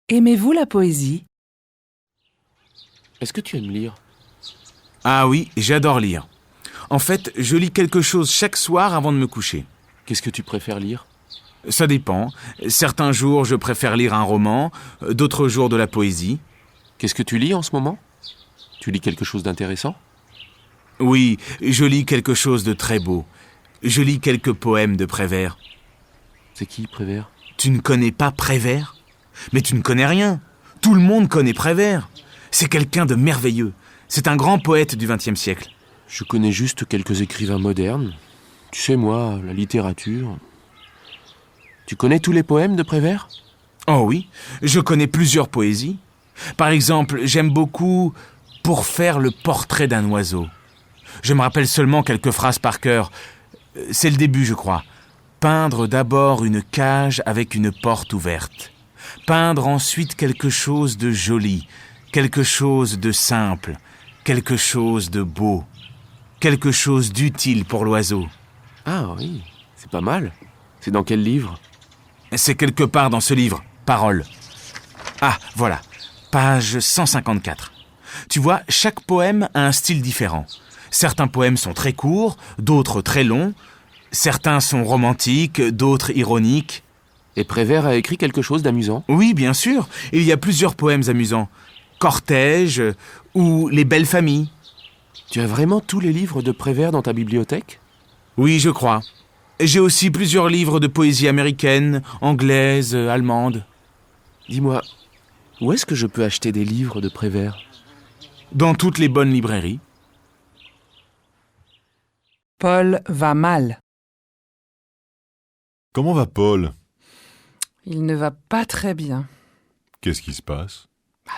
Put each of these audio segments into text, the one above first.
Aimez-vous la poésie? Est-ce que tu aimes lire? Ah oui, j'adore lire. En fait, je lis quelque chose chaque soir avant de me coucher. Qu'est-ce que tu préfères lire? Ça dépend. Certains jours, je préfère lire un roman, d'autres jours de la poésie. Qu'est-ce que tu lis en ce moment? Tu lis quelque chose d'intéressant? Oui, je lis quelque chose de très beau. Je lis quelques poèmes de Prévert. C'est qui, Prévert? Tu ne connais pas Prévert? Mais tu ne connais rien. Tout le monde connaît Prévert. C'est quelqu'un de merveilleux. C'est un grand poète du XXe siècle. Je connais juste quelques écrivains modernes. Tu sais, moi, la littérature... Tu connais tous les poèmes de Prévert? Oh oui, je connais plusieurs poésies. Par exemple, j'aime beaucoup « Pour faire le portrait d'un oiseau ». Je me rappelle seulement quelques phrases par cœur. C'est le début, je crois. Peindre d'abord une cage avec une porte ouverte. Peindre ensuite quelque chose de joli, quelque chose de simple, quelque chose de beau, quelque chose d'utile pour l'oiseau. Ah oui, c'est pas mal. C'est dans quel livre? C'est quelque part dans ce livre, Paroles. Ah, voilà, page 154. Tu vois, chaque poème a un style différent. Certains poèmes sont très courts, d'autres très longs. Certains sont romantiques, d'autres ironiques. Et Prévert a écrit quelque chose d'amusant? Oui, bien sûr, il y a plusieurs poèmes amusants. Cortège ou Les belles familles. Tu as vraiment tous les livres de Prévert dans ta bibliothèque? Oui, je crois. J'ai aussi plusieurs livres de poésie américaine, anglaise, allemande. Dis-moi, où est-ce que je peux acheter des livres de Prévert? Dans toutes les bonnes librairies. Paul va mal. Comment va Paul? Il ne va pas très bien. Qu'est-ce qui se passe?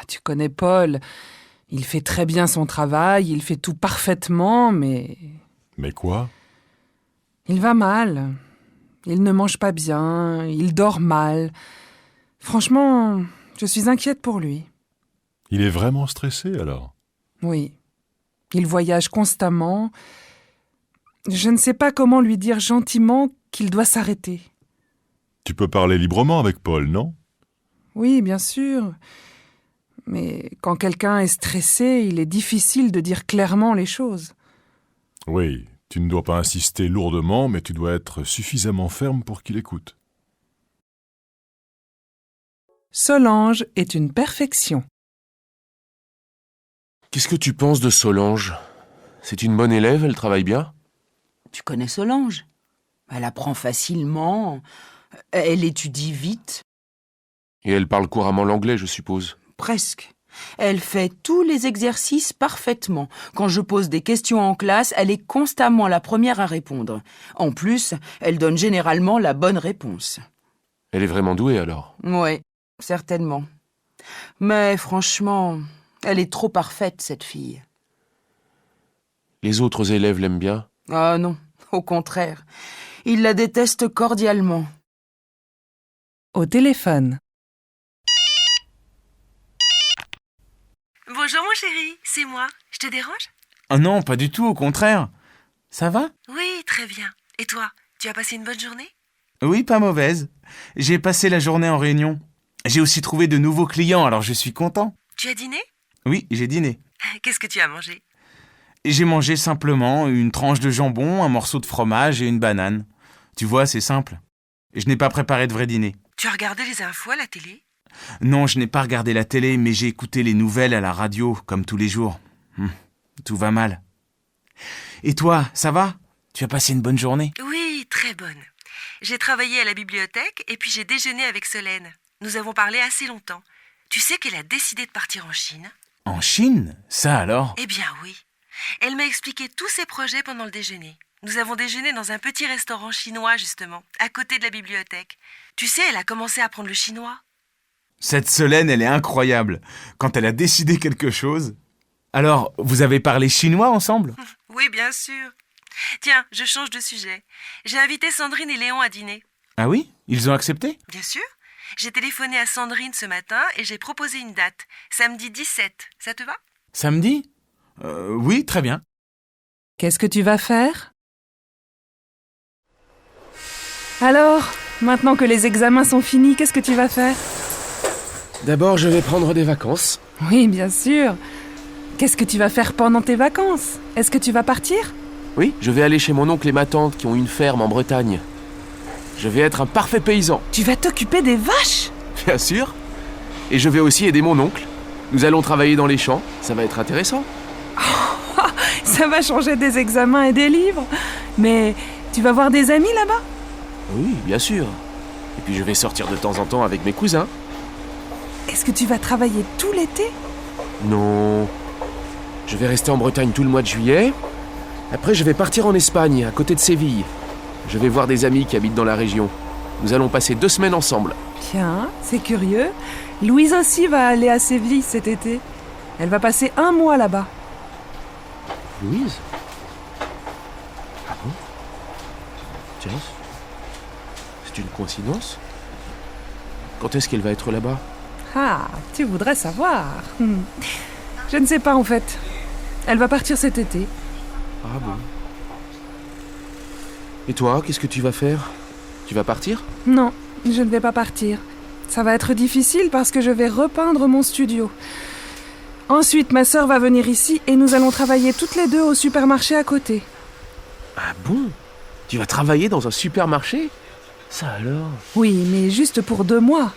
Tu connais Paul. Il fait très bien son travail, il fait tout parfaitement, mais... Mais quoi? Il va mal. Il ne mange pas bien, il dort mal. Franchement, je suis inquiète pour lui. Il est vraiment stressé alors? Oui. Il voyage constamment. Je ne sais pas comment lui dire gentiment qu'il doit s'arrêter. Tu peux parler librement avec Paul, non? Oui, bien sûr. Mais quand quelqu'un est stressé, il est difficile de dire clairement les choses. Oui, tu ne dois pas insister lourdement, mais tu dois être suffisamment ferme pour qu'il écoute. Solange est une perfection. Qu'est-ce que tu penses de Solange? C'est une bonne élève, elle travaille bien? Tu connais Solange? Elle apprend facilement, elle étudie vite. Et elle parle couramment l'anglais, je suppose. Presque. Elle fait tous les exercices parfaitement. Quand je pose des questions en classe, elle est constamment la première à répondre. En plus, elle donne généralement la bonne réponse. Elle est vraiment douée alors? Oui, certainement. Mais franchement, elle est trop parfaite, cette fille. Les autres élèves l'aiment bien? Ah non, au contraire. Ils la détestent cordialement. Au téléphone. Bonjour mon chéri, c'est moi. Je te dérange? Oh non, pas du tout, au contraire. Ça va? Oui, très bien. Et toi, tu as passé une bonne journée? Oui, pas mauvaise. J'ai passé la journée en réunion. J'ai aussi trouvé de nouveaux clients, alors je suis content. Tu as dîné? Oui, j'ai dîné. Qu'est-ce que tu as mangé? J'ai mangé simplement une tranche de jambon, un morceau de fromage et une banane. Tu vois, c'est simple. Je n'ai pas préparé de vrai dîner. Tu as regardé les infos à la télé? Non, je n'ai pas regardé la télé, mais j'ai écouté les nouvelles à la radio, comme tous les jours. Tout va mal. Et toi, ça va? Tu as passé une bonne journée? Oui, très bonne. J'ai travaillé à la bibliothèque et puis j'ai déjeuné avec Solène. Nous avons parlé assez longtemps. Tu sais qu'elle a décidé de partir en Chine? En Chine? Ça alors? Eh bien oui. Elle m'a expliqué tous ses projets pendant le déjeuner. Nous avons déjeuné dans un petit restaurant chinois, justement, à côté de la bibliothèque. Tu sais, elle a commencé à apprendre le chinois. Cette Solène, elle est incroyable. Quand elle a décidé quelque chose... Alors, vous avez parlé chinois ensemble? Oui, bien sûr. Tiens, je change de sujet. J'ai invité Sandrine et Léon à dîner. Ah oui? Ils ont accepté? Bien sûr. J'ai téléphoné à Sandrine ce matin et j'ai proposé une date. Samedi 17. Ça te va? Samedi? Oui, très bien. Qu'est-ce que tu vas faire? Alors, maintenant que les examens sont finis, qu'est-ce que tu vas faire? D'abord, je vais prendre des vacances. Oui, bien sûr. Qu'est-ce que tu vas faire pendant tes vacances? Est-ce que tu vas partir? Oui, je vais aller chez mon oncle et ma tante qui ont une ferme en Bretagne. Je vais être un parfait paysan. Tu vas t'occuper des vaches? Bien sûr. Et je vais aussi aider mon oncle. Nous allons travailler dans les champs. Ça va être intéressant. Ça va changer des examens et des livres. Mais tu vas voir des amis là-bas? Oui, bien sûr. Et puis je vais sortir de temps en temps avec mes cousins. Est-ce que tu vas travailler tout l'été? Non. Je vais rester en Bretagne tout le mois de juillet. Après, je vais partir en Espagne, à côté de Séville. Je vais voir des amis qui habitent dans la région. Nous allons passer 2 semaines ensemble. Tiens, c'est curieux. Louise aussi va aller à Séville cet été. Elle va passer 1 mois là-bas. Louise? Ah bon? Tiens, c'est une coïncidence. Quand est-ce qu'elle va être là-bas? Ah, tu voudrais savoir. Je ne sais pas en fait. Elle va partir cet été. Ah bon? Et toi, qu'est-ce que tu vas faire? Tu vas partir? Non, je ne vais pas partir. Ça va être difficile parce que je vais repeindre mon studio. Ensuite, ma sœur va venir ici et nous allons travailler toutes les deux au supermarché à côté. Ah bon? Tu vas travailler dans un supermarché? Ça alors? Oui, mais juste pour 2 mois.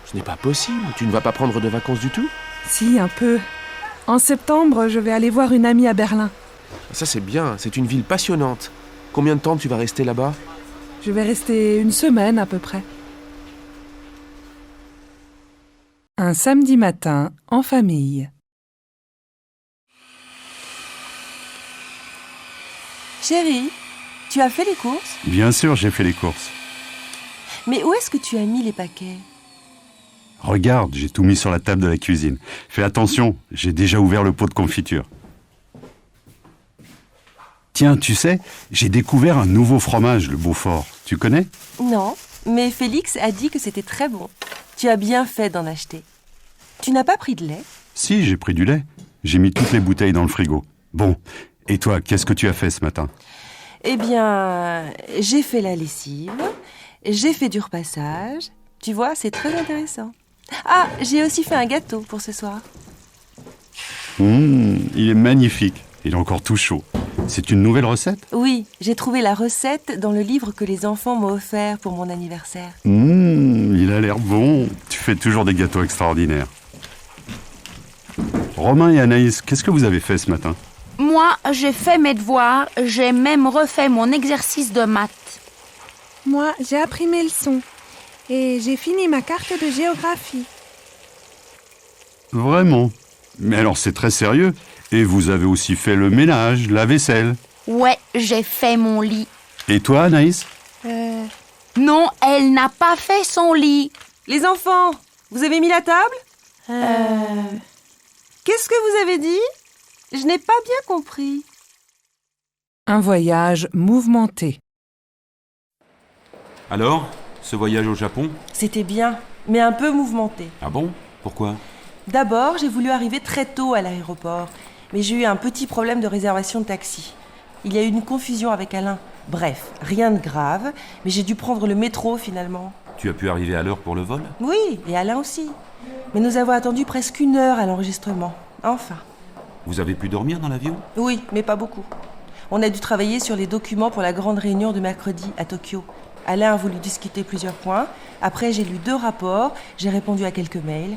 Ce n'est pas possible. Tu ne vas pas prendre de vacances du tout? Si, un peu. En septembre, je vais aller voir une amie à Berlin. Ça c'est bien, c'est une ville passionnante. Combien de temps tu vas rester là-bas? Je vais rester 1 semaine à peu près. Un samedi matin, en famille. Chérie, tu as fait les courses? Bien sûr, j'ai fait les courses. Mais où est-ce que tu as mis les paquets? Regarde, j'ai tout mis sur la table de la cuisine. Fais attention, j'ai déjà ouvert le pot de confiture. Tiens, tu sais, j'ai découvert un nouveau fromage, le Beaufort. Tu connais? Non, mais Félix a dit que c'était très bon. Tu as bien fait d'en acheter. Tu n'as pas pris de lait? Si, j'ai pris du lait. J'ai mis toutes les bouteilles dans le frigo. Bon, et toi, qu'est-ce que tu as fait ce matin? Eh bien, j'ai fait la lessive, j'ai fait du repassage. Tu vois, c'est très intéressant. Ah, j'ai aussi fait un gâteau pour ce soir. Il est magnifique. Il est encore tout chaud. C'est une nouvelle recette? Oui, j'ai trouvé la recette dans le livre que les enfants m'ont offert pour mon anniversaire. Il a l'air bon. Tu fais toujours des gâteaux extraordinaires. Romain et Anaïs, qu'est-ce que vous avez fait ce matin? Moi, j'ai fait mes devoirs, j'ai même refait mon exercice de maths. Moi, j'ai appris mes leçons. Et j'ai fini ma carte de géographie. Vraiment? Mais alors c'est très sérieux. Et vous avez aussi fait le ménage, la vaisselle. Ouais, j'ai fait mon lit. Et toi, Anaïs? Non, elle n'a pas fait son lit. Les enfants, vous avez mis la table? Qu'est-ce que vous avez dit? Je n'ai pas bien compris. Un voyage mouvementé. Alors, ce voyage au Japon? C'était bien, mais un peu mouvementé. Ah bon? Pourquoi? D'abord, j'ai voulu arriver très tôt à l'aéroport, mais j'ai eu un petit problème de réservation de taxi. Il y a eu une confusion avec Alain. Bref, rien de grave, mais j'ai dû prendre le métro finalement. Tu as pu arriver à l'heure pour le vol? Oui, et Alain aussi. Mais nous avons attendu presque 1 heure à l'enregistrement. Enfin. Vous avez pu dormir dans l'avion? Oui, mais pas beaucoup. On a dû travailler sur les documents pour la grande réunion de mercredi à Tokyo. Alain a voulu discuter plusieurs points. Après, j'ai lu 2 rapports, j'ai répondu à quelques mails.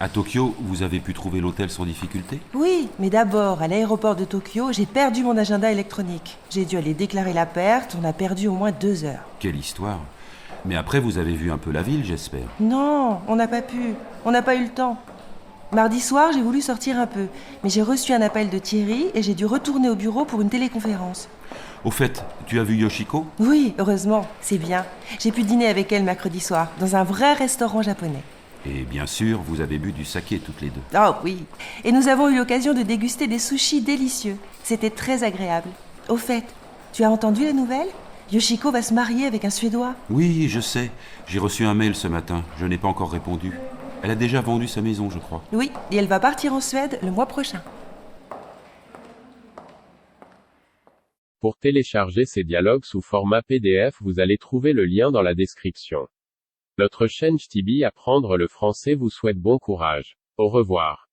À Tokyo, vous avez pu trouver l'hôtel sans difficulté? Oui, mais d'abord, à l'aéroport de Tokyo, j'ai perdu mon agenda électronique. J'ai dû aller déclarer la perte, on a perdu au moins 2 heures. Quelle histoire! Mais après, vous avez vu un peu la ville, j'espère. Non, on n'a pas pu. On n'a pas eu le temps. Mardi soir, j'ai voulu sortir un peu, mais j'ai reçu un appel de Thierry et j'ai dû retourner au bureau pour une téléconférence. Au fait, tu as vu Yoshiko? Oui, heureusement, c'est bien. J'ai pu dîner avec elle mercredi soir, dans un vrai restaurant japonais. Et bien sûr, vous avez bu du saké toutes les deux. Oh oui. Et nous avons eu l'occasion de déguster des sushis délicieux. C'était très agréable. Au fait, tu as entendu la nouvelle? Yoshiko va se marier avec un Suédois. Oui, je sais. J'ai reçu un mail ce matin. Je n'ai pas encore répondu. Elle a déjà vendu sa maison, je crois. Oui, et elle va partir en Suède le mois prochain. Pour télécharger ces dialogues sous format PDF, vous allez trouver le lien dans la description. Notre chaîne Ch'tibi Apprendre le français vous souhaite bon courage. Au revoir.